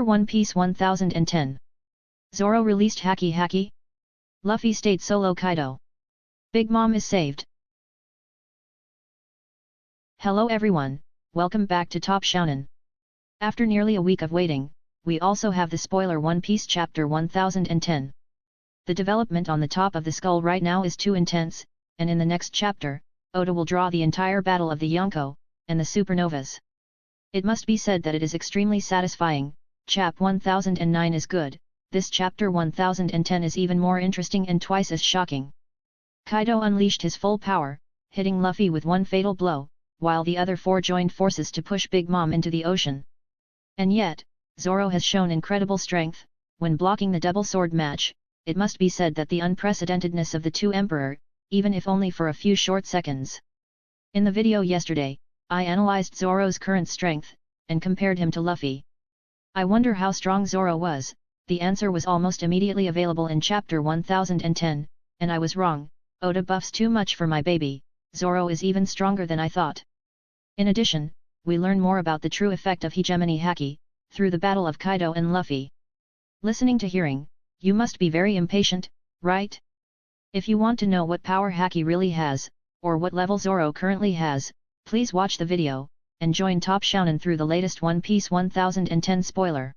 One Piece 1010. Zoro released Haki. Luffy stayed solo Kaido. Big Mom is saved. Hello everyone, welcome back to Top Shounen. After nearly a week of waiting, we also have the spoiler One Piece chapter 1010. The development on the top of the skull right now is too intense, and in the next chapter, Oda will draw the entire battle of the Yonko, and the Supernovas. It must be said that it is extremely satisfying. Chap 1009 is good, this chapter 1010 is even more interesting and twice as shocking. Kaido unleashed his full power, hitting Luffy with one fatal blow, while the other four joined forces to push Big Mom into the ocean. And yet, Zoro has shown incredible strength, when blocking the double sword match. It must be said that the unprecedentedness of the two Emperor, even if only for a few short seconds. In the video yesterday, I analyzed Zoro's current strength, and compared him to Luffy. I wonder how strong Zoro was. The answer was almost immediately available in chapter 1010, and I was wrong. Oda buffs too much for my baby. Zoro is even stronger than I thought. In addition, we learn more about the true effect of hegemony Haki, through the battle of Kaido and Luffy. Listening to hearing, you must be very impatient, right? If you want to know what power Haki really has, or what level Zoro currently has, please watch the video, and join Top Shounen through the latest One Piece 1010 spoiler.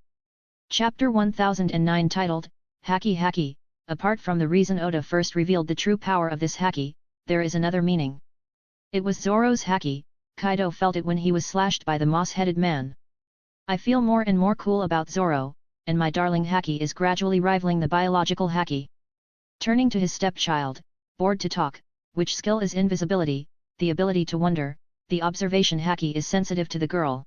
Chapter 1009 titled, Haki. Apart from the reason Oda first revealed the true power of this Haki, there is another meaning. It was Zoro's Haki. Kaido felt it when he was slashed by the moss-headed man. I feel more and more cool about Zoro, and my darling Haki is gradually rivaling the biological Haki. Turning to his stepchild, bored to talk, which skill is invisibility, the ability to wonder, the observation Haki is sensitive to the girl.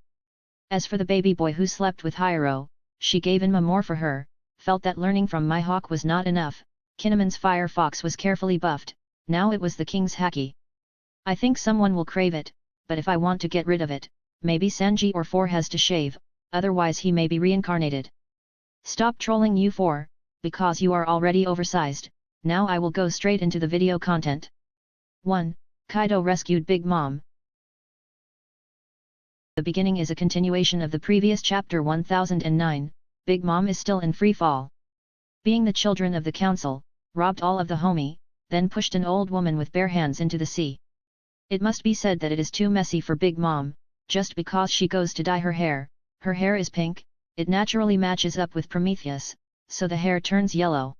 As for the baby boy who slept with Hiro, she gave Inma more for her, felt that learning from Mihawk was not enough. Kinnaman's Fire Fox was carefully buffed, now it was the king's Haki. I think someone will crave it, but if I want to get rid of it, maybe Sanji or 4 has to shave, otherwise he may be reincarnated. Stop trolling you 4, because you are already oversized. Now I will go straight into the video content. 1. Kaido rescued Big Mom. The beginning is a continuation of the previous chapter 1009, Big Mom is still in free fall. Being the children of the council, robbed all of the homie, then pushed an old woman with bare hands into the sea. It must be said that it is too messy for Big Mom, just because she goes to dye her hair is pink, it naturally matches up with Prometheus, so the hair turns yellow.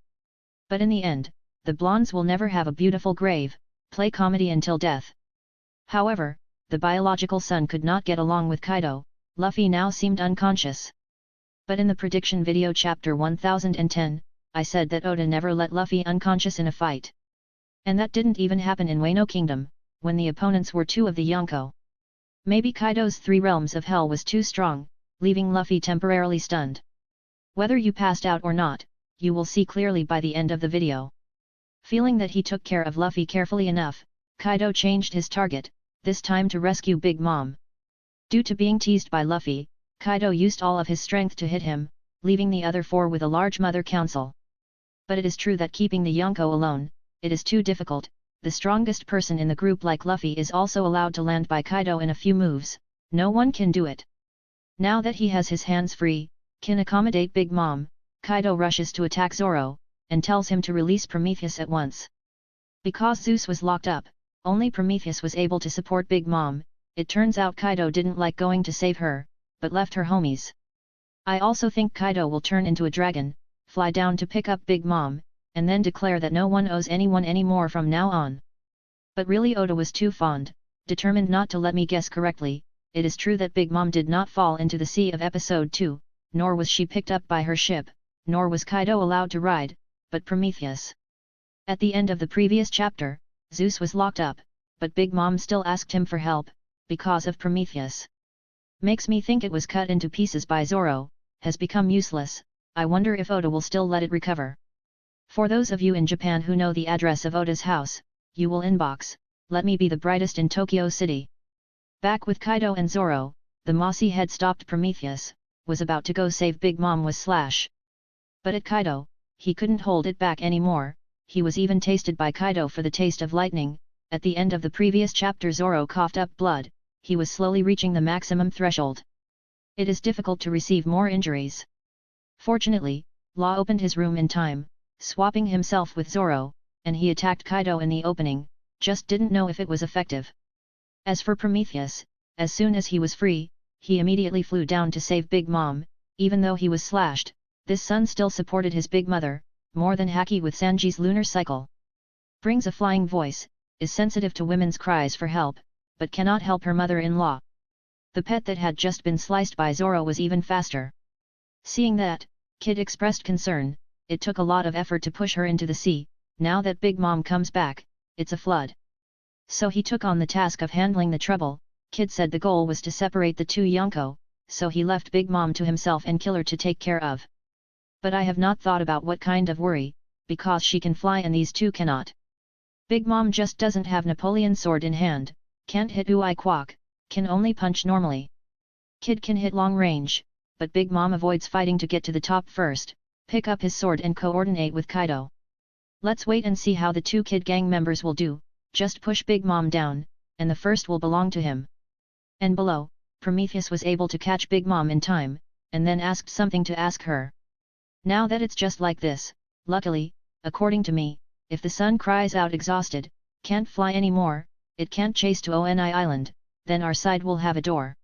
But in the end, the blondes will never have a beautiful grave, play comedy until death. However, the biological son could not get along with Kaido. Luffy now seemed unconscious. But in the prediction video chapter 1010, I said that Oda never let Luffy unconscious in a fight. And that didn't even happen in Wano Kingdom, when the opponents were 2 of the Yonko. Maybe Kaido's 3 realms of hell was too strong, leaving Luffy temporarily stunned. Whether you passed out or not, you will see clearly by the end of the video. Feeling that he took care of Luffy carefully enough, Kaido changed his target, this time to rescue Big Mom. Due to being teased by Luffy, Kaido used all of his strength to hit him, leaving the other 4 with a large mother council. But it is true that keeping the Yonko alone, it is too difficult. The strongest person in the group like Luffy is also allowed to land by Kaido in a few moves, no one can do it. Now that he has his hands free, can accommodate Big Mom, Kaido rushes to attack Zoro, and tells him to release Prometheus at once. Because Zeus was locked up, only Prometheus was able to support Big Mom. It turns out Kaido didn't like going to save her, but left her homies. I also think Kaido will turn into a dragon, fly down to pick up Big Mom, and then declare that no one owes anyone anymore from now on. But really Oda was too fond, determined not to let me guess correctly. It is true that Big Mom did not fall into the sea of episode 2, nor was she picked up by her ship, nor was Kaido allowed to ride, but Prometheus. At the end of the previous chapter, Zeus was locked up, but Big Mom still asked him for help, because of Prometheus. Makes me think it was cut into pieces by Zoro, has become useless. I wonder if Oda will still let it recover. For those of you in Japan who know the address of Oda's house, you will inbox, let me be the brightest in Tokyo City. Back with Kaido and Zoro, the mossy head stopped Prometheus, was about to go save Big Mom was Slash. But at Kaido, he couldn't hold it back anymore. He was even tasted by Kaido for the taste of lightning. At the end of the previous chapter Zoro coughed up blood, he was slowly reaching the maximum threshold. It is difficult to receive more injuries. Fortunately, Law opened his room in time, swapping himself with Zoro, and he attacked Kaido in the opening, just didn't know if it was effective. As for Prometheus, as soon as he was free, he immediately flew down to save Big Mom. Even though he was slashed, this son still supported his big mother, more than Haki with Sanji's lunar cycle. Brings a flying voice, is sensitive to women's cries for help, but cannot help her mother-in-law. The pet that had just been sliced by Zoro was even faster. Seeing that, Kid expressed concern. It took a lot of effort to push her into the sea. Now that Big Mom comes back, it's a flood. So he took on the task of handling the trouble. Kid said the goal was to separate the two Yonko, so he left Big Mom to himself and Killer to take care of. But I have not thought about what kind of worry, because she can fly and these two cannot. Big Mom just doesn't have Napoleon's sword in hand, can't hit Ui Kwok, can only punch normally. Kid can hit long range, but Big Mom avoids fighting to get to the top first, pick up his sword and coordinate with Kaido. Let's wait and see how the two Kid gang members will do, just push Big Mom down, and the first will belong to him. And below, Prometheus was able to catch Big Mom in time, and then asked something to ask her. Now that it's just like this, luckily, according to me, if the sun cries out exhausted, can't fly anymore, it can't chase to Oni Island, then our side will have a door.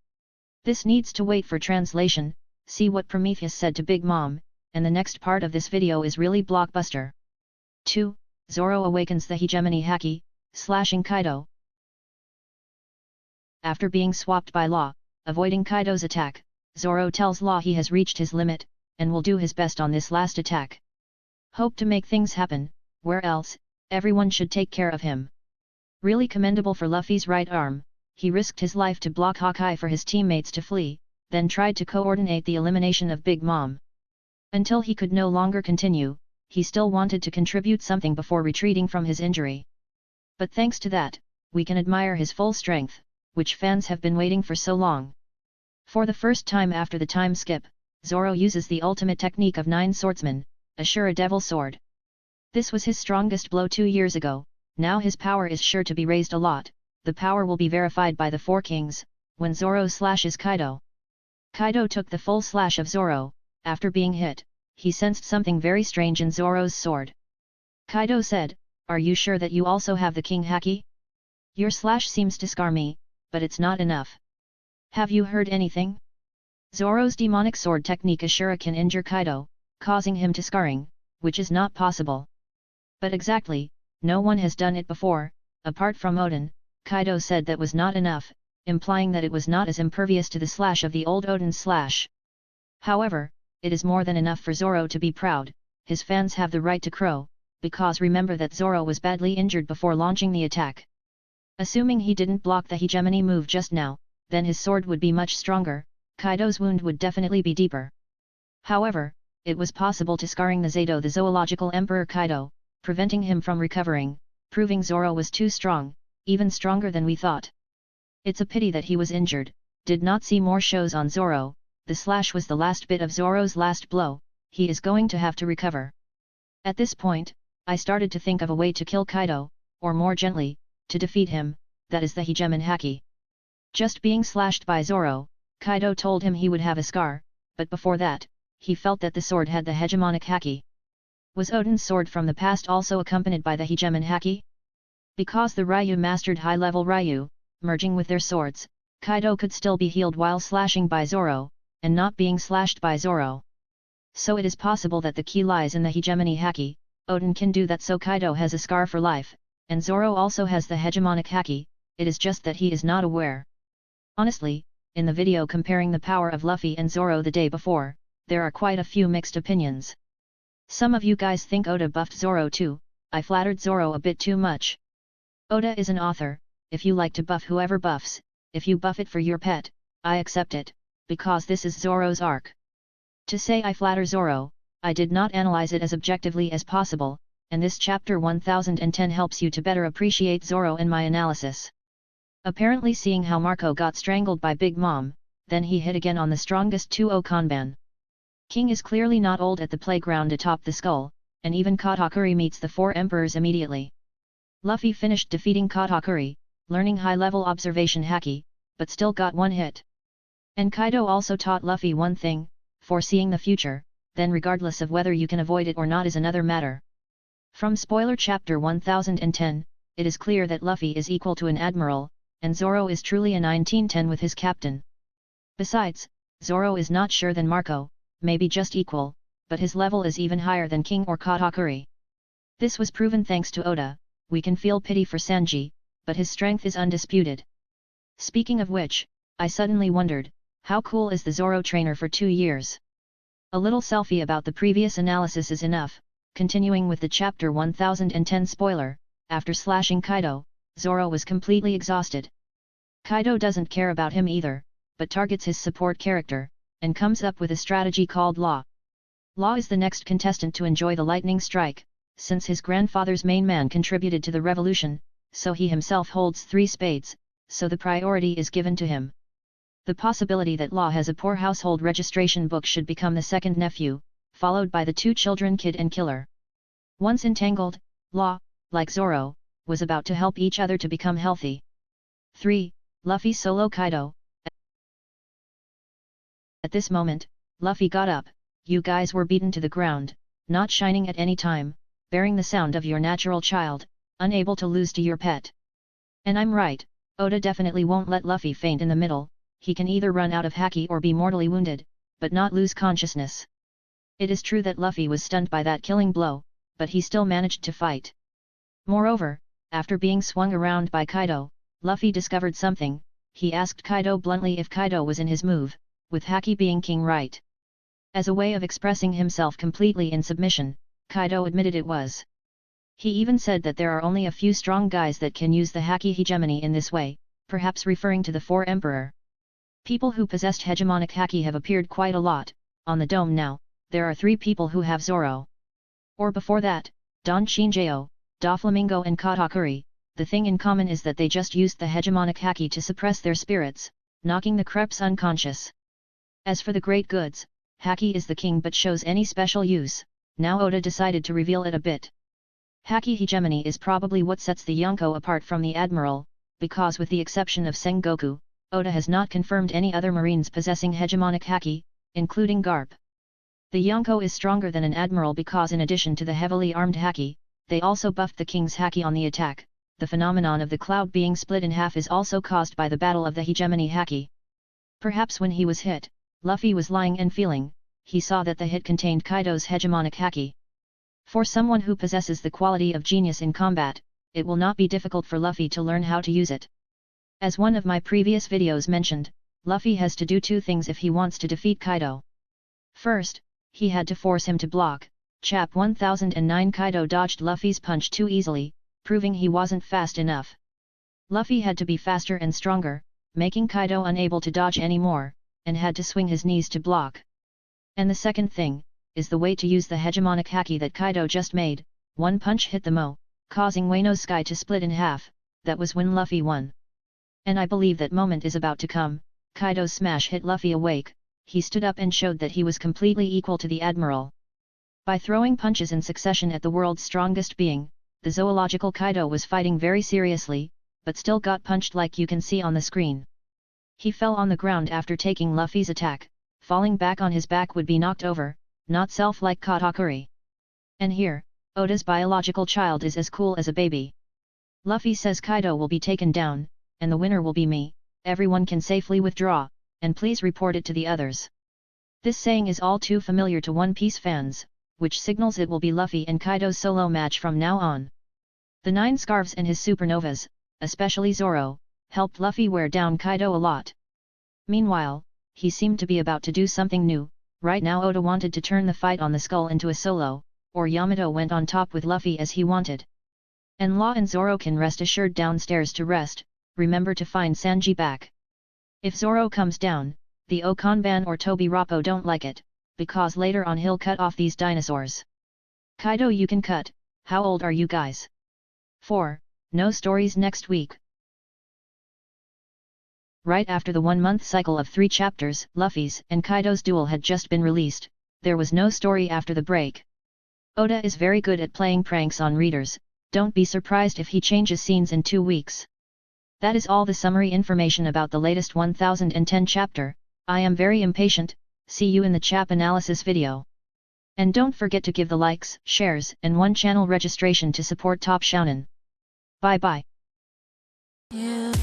This needs to wait for translation. See what Prometheus said to Big Mom, and the next part of this video is really blockbuster. 2. Zoro awakens the hegemony Haki, slashing Kaido. After being swapped by Law, avoiding Kaido's attack, Zoro tells Law he has reached his limit, and will do his best on this last attack. Hope to make things happen, where else, everyone should take care of him. Really commendable for Luffy's right arm. He risked his life to block Hawkeye for his teammates to flee, then tried to coordinate the elimination of Big Mom. Until he could no longer continue, he still wanted to contribute something before retreating from his injury. But thanks to that, we can admire his full strength, which fans have been waiting for so long. For the first time after the time skip, Zoro uses the ultimate technique of 9 swordsmen, Ashura Devil Sword. This was his strongest blow 2 years ago, now his power is sure to be raised a lot. The power will be verified by the 4 kings, when Zoro slashes Kaido. Kaido took the full slash of Zoro. After being hit, he sensed something very strange in Zoro's sword. Kaido said, "Are you sure that you also have the King Haki? Your slash seems to scar me, but it's not enough. Have you heard anything?" Zoro's demonic sword technique Ashura can injure Kaido, causing him to scarring, which is not possible. But exactly, no one has done it before, apart from Odin. Kaido said that was not enough, implying that it was not as impervious to the slash of the old Odin's slash. However, it is more than enough for Zoro to be proud. His fans have the right to crow, because remember that Zoro was badly injured before launching the attack. Assuming he didn't block the hegemony move just now, then his sword would be much stronger, Kaido's wound would definitely be deeper. However, it was possible to scarring the Zato the zoological emperor Kaido, preventing him from recovering, proving Zoro was too strong, even stronger than we thought. It's a pity that he was injured. Did not see more shows on Zoro. The slash was the last bit of Zoro's last blow. He is going to have to recover. At this point, I started to think of a way to kill Kaido, or more gently, to defeat him, that is the hegemon Haki. Just being slashed by Zoro, Kaido told him he would have a scar, but before that, he felt that the sword had the hegemonic Haki. Was Odin's sword from the past also accompanied by the hegemon Haki? Because the Ryu mastered high-level Ryu, merging with their swords, Kaido could still be healed while slashing by Zoro, and not being slashed by Zoro. So it is possible that the key lies in the hegemony Haki. Odin can do that, so Kaido has a scar for life, and Zoro also has the hegemonic Haki. It is just that he is not aware. Honestly, in the video comparing the power of Luffy and Zoro the day before, there are quite a few mixed opinions. Some of you guys think Oda buffed Zoro too. I flattered Zoro a bit too much. Oda is an author. If you like to buff whoever buffs, if you buff it for your pet, I accept it, because this is Zoro's arc. To say I flatter Zoro, I did not analyze it as objectively as possible, and this chapter 1010 helps you to better appreciate Zoro in my analysis. Apparently seeing how Marco got strangled by Big Mom, then he hit again on the strongest 2-0 Kanban. King is clearly not old at the playground atop the skull, and even Katakuri meets the 4 emperors immediately. Luffy finished defeating Katakuri, learning high-level observation Haki, but still got one hit. And Kaido also taught Luffy one thing, foreseeing the future, then regardless of whether you can avoid it or not is another matter. From spoiler chapter 1010, it is clear that Luffy is equal to an admiral, and Zoro is truly a 1910 with his captain. Besides, Zoro is not sure than Marco, maybe just equal, but his level is even higher than King or Katakuri. This was proven thanks to Oda. We can feel pity for Sanji, but his strength is undisputed. Speaking of which, I suddenly wondered, how cool is the Zoro trainer for 2 years? A little selfie about the previous analysis is enough. Continuing with the chapter 1010 spoiler, after slashing Kaido, Zoro was completely exhausted. Kaido doesn't care about him either, but targets his support character, and comes up with a strategy called Law. Law is the next contestant to enjoy the lightning strike, since his grandfather's main man contributed to the revolution, so he himself holds 3 spades, so the priority is given to him. The possibility that Law has a poor household registration book should become the second nephew, followed by the 2 children Kid and Killer. Once entangled, Law, like Zoro, was about to help each other to become healthy. 3. Luffy solo Kaido. At this moment, Luffy got up. You guys were beaten to the ground, not shining at any time, bearing the sound of your natural child, unable to lose to your pet. And I'm right, Oda definitely won't let Luffy faint in the middle. He can either run out of haki or be mortally wounded, but not lose consciousness. It is true that Luffy was stunned by that killing blow, but he still managed to fight. Moreover, after being swung around by Kaido, Luffy discovered something. He asked Kaido bluntly if Kaido was in his move, with haki being king right. As a way of expressing himself completely in submission, Kaido admitted it was. He even said that there are only a few strong guys that can use the haki hegemony in this way, perhaps referring to the 4 Emperor. People who possessed hegemonic haki have appeared quite a lot. On the dome now, there are 3 people who have Zoro. Or before that, Don Shinjao, Doflamingo and Katakuri. The thing in common is that they just used the hegemonic haki to suppress their spirits, knocking the creeps unconscious. As for the great goods, haki is the king but shows any special use. Now Oda decided to reveal it a bit. Haki hegemony is probably what sets the Yonko apart from the Admiral, because with the exception of Sengoku, Oda has not confirmed any other marines possessing hegemonic haki, including Garp. The Yonko is stronger than an admiral because in addition to the heavily armed haki, they also buffed the king's haki on the attack. The phenomenon of the cloud being split in half is also caused by the battle of the hegemony haki. Perhaps when he was hit, Luffy was lying and feeling, he saw that the hit contained Kaido's hegemonic haki. For someone who possesses the quality of genius in combat, it will not be difficult for Luffy to learn how to use it. As one of my previous videos mentioned, Luffy has to do 2 things if he wants to defeat Kaido. First, he had to force him to block. Chap 1009 Kaido dodged Luffy's punch too easily, proving he wasn't fast enough. Luffy had to be faster and stronger, making Kaido unable to dodge anymore, and had to swing his knees to block. And the second thing, is the way to use the hegemonic haki that Kaido just made. 1 punch hit the Mo, causing Wano's sky to split in half. That was when Luffy won. And I believe that moment is about to come. Kaido's smash hit Luffy awake. He stood up and showed that he was completely equal to the Admiral. By throwing punches in succession at the world's strongest being, the zoological Kaido was fighting very seriously, but still got punched like you can see on the screen. He fell on the ground after taking Luffy's attack. Falling back on his back would be knocked over, not self like Katakuri. And here, Oda's biological child is as cool as a baby. Luffy says Kaido will be taken down, and the winner will be me. Everyone can safely withdraw, and please report it to the others. This saying is all too familiar to One Piece fans, which signals it will be Luffy and Kaido's solo match from now on. The 9 scarves and his supernovas, especially Zoro, helped Luffy wear down Kaido a lot. Meanwhile, he seemed to be about to do something new. Right now Oda wanted to turn the fight on the skull into a solo, or Yamato went on top with Luffy as he wanted. And Law and Zoro can rest assured downstairs to rest. Remember to find Sanji back. If Zoro comes down, the Okanban or Tobi Rappo don't like it, because later on he'll cut off these dinosaurs. Kaido you can cut. How old are you guys? 4. No stories next week. Right after the 1-month cycle of 3 chapters, Luffy's and Kaido's duel had just been released. There was no story after the break. Oda is very good at playing pranks on readers. Don't be surprised if he changes scenes in 2 weeks. That is all the summary information about the latest 1010 chapter. I am very impatient. See you in the chap analysis video. And don't forget to give the likes, shares, and one channel registration to support Top Shounen. Bye bye. Yeah.